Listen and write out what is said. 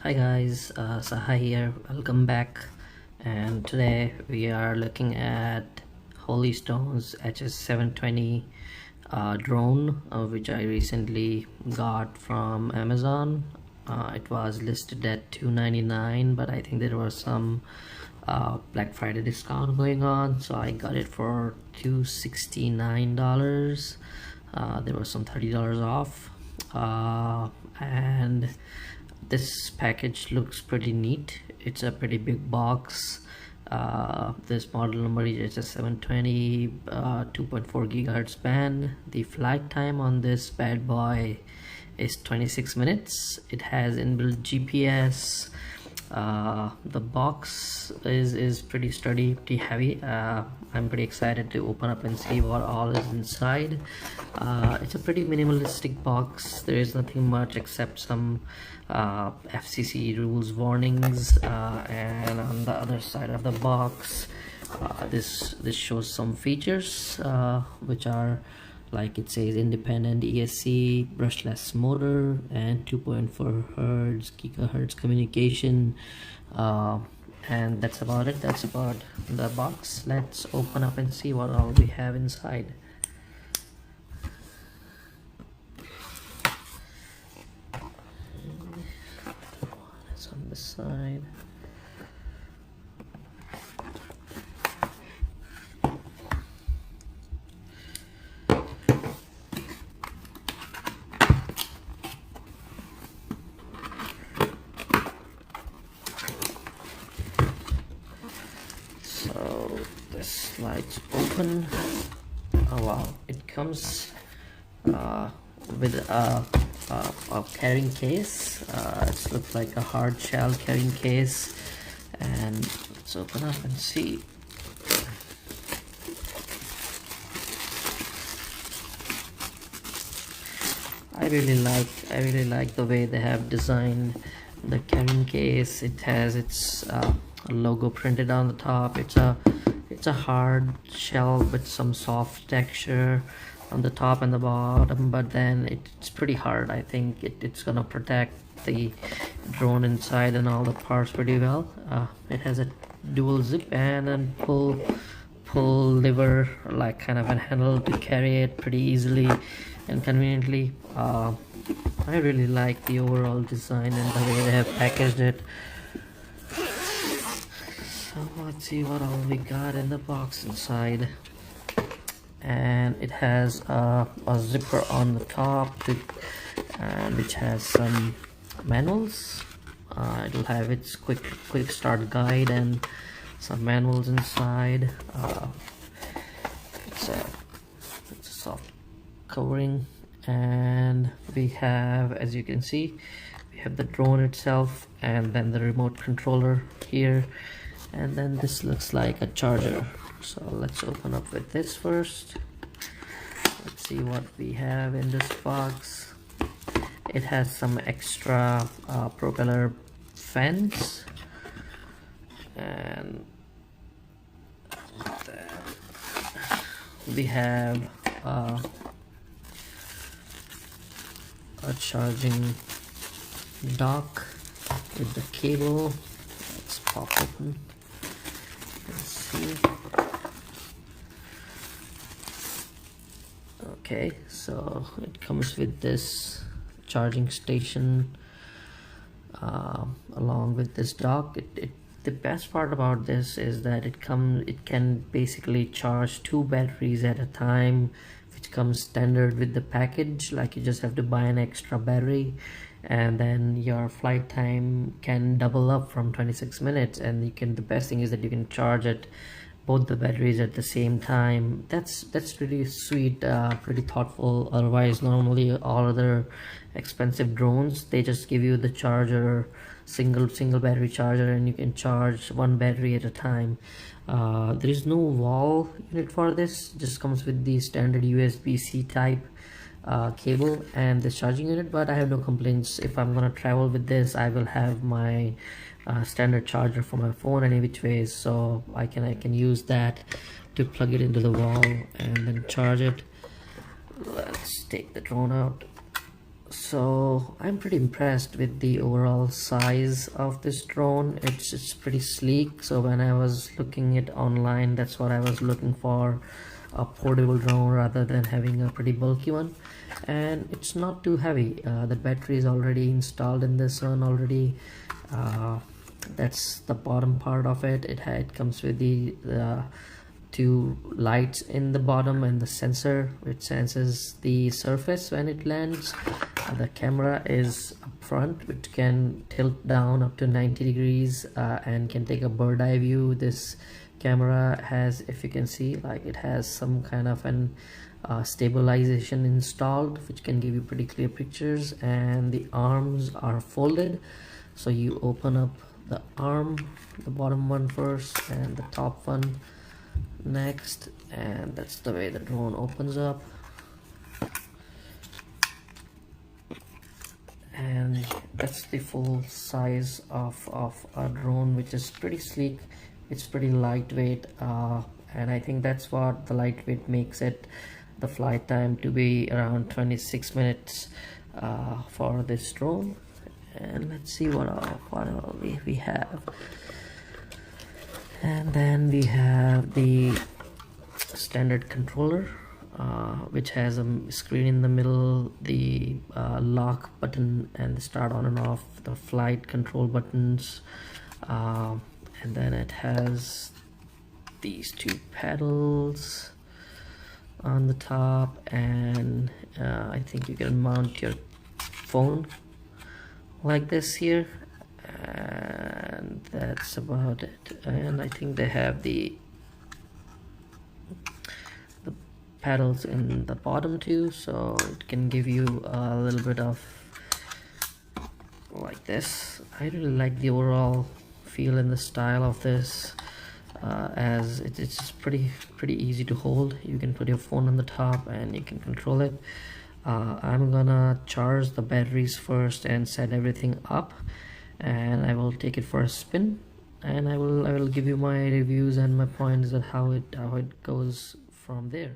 Hi guys, Saha here, welcome back, and today we are looking at Holystone's HS720 drone, which I recently got from Amazon. It was listed at $299, but I think there was some Black Friday discount going on, so I got it for $269. There was some $30 off, and this package looks pretty neat. It's a pretty big box. This model number is HS720, 2.4 gigahertz band. The flight time on this bad boy is 26 minutes. It has inbuilt GPS. The box is pretty sturdy, pretty heavy. I'm pretty excited to open up and see what all is inside. It's a pretty minimalistic box. There is nothing much except some FCC rules warnings, and on the other side of the box, this shows some features, which are, like it says, independent ESC, brushless motor, and 2.4 gigahertz communication, and that's about it. That's about the box. Let's open up and see what all we have inside. It's on the side. So this slides open. Oh wow, it comes with a carrying case. It looks like a hard shell carrying case, and let's open up and see. I really like the way they have designed the carrying case. It has its logo printed on the top. It's a hard shell with some soft texture on the top and the bottom, but then it's pretty hard. I think it's gonna protect the drone inside and all the parts pretty well. It has a dual zip and a pull lever, like kind of a handle to carry it pretty easily and conveniently. I really like the overall design and the way they have packaged it. So let's see what all we got in the box inside. And it has a zipper on the top, which has some manuals. It'll have its quick start guide and some manuals inside. It's a soft covering, and we have, as you can see, we have the drone itself, and then the remote controller here, and then this looks like a charger. So let's open up with this first. Let's see what we have in this box. It has some extra propeller fans, and we have a charging dock with the cable. Let's pop open. Let's see. Okay, so it comes with this charging station along with this dock. The best part about this is that it can basically charge 2 batteries at a time, which comes standard with the package. Like, you just have to buy an extra battery, and then your flight time can double up from 26 minutes, and the best thing is that you can charge it both the batteries at the same time. That's really sweet, pretty thoughtful. Otherwise, normally all other expensive drones, they just give you the charger, single battery charger, and you can charge 1 battery at a time. There is no wall unit for this. It just comes with the standard USB-C type cable and the charging unit, but I have no complaints. If I'm gonna travel with this, I will have my standard charger for my phone any which ways, so I can use that to plug it into the wall and then charge it. Let's take the drone out. So I'm pretty impressed with the overall size of this drone. It's pretty sleek. So when I was looking it online, that's what I was looking for, a portable drone rather than having a pretty bulky one. And it's not too heavy. The battery is already installed in this one already. That's the bottom part of it. It comes with the two lights in the bottom and the sensor which senses the surface when it lands. The camera is up front, which can tilt down up to 90 degrees and can take a bird eye view. This camera has, if you can see, like it has some kind of an stabilization installed which can give you pretty clear pictures. And the arms are folded, so you open up the arm, the bottom one first and the top one next, and that's the way the drone opens up. And that's the full size of a drone, which is pretty sleek. It's pretty lightweight, and I think that's what the lightweight makes it, the flight time to be around 26 minutes for this drone. And let's see what all we have. And then we have the standard controller, which has a screen in the middle, the lock button and the start on and off, the flight control buttons, and then it has these two pedals on the top, and I think you can mount your phone like this here, and that's about it. And I think they have the pedals in the bottom too, so it can give you a little bit of like this. I really like the overall feel and the style of this, as it's pretty easy to hold. You can put your phone on the top and you can control it. I'm gonna charge the batteries first and set everything up, and I will take it for a spin, and I will give you my reviews and my points on how it goes from there.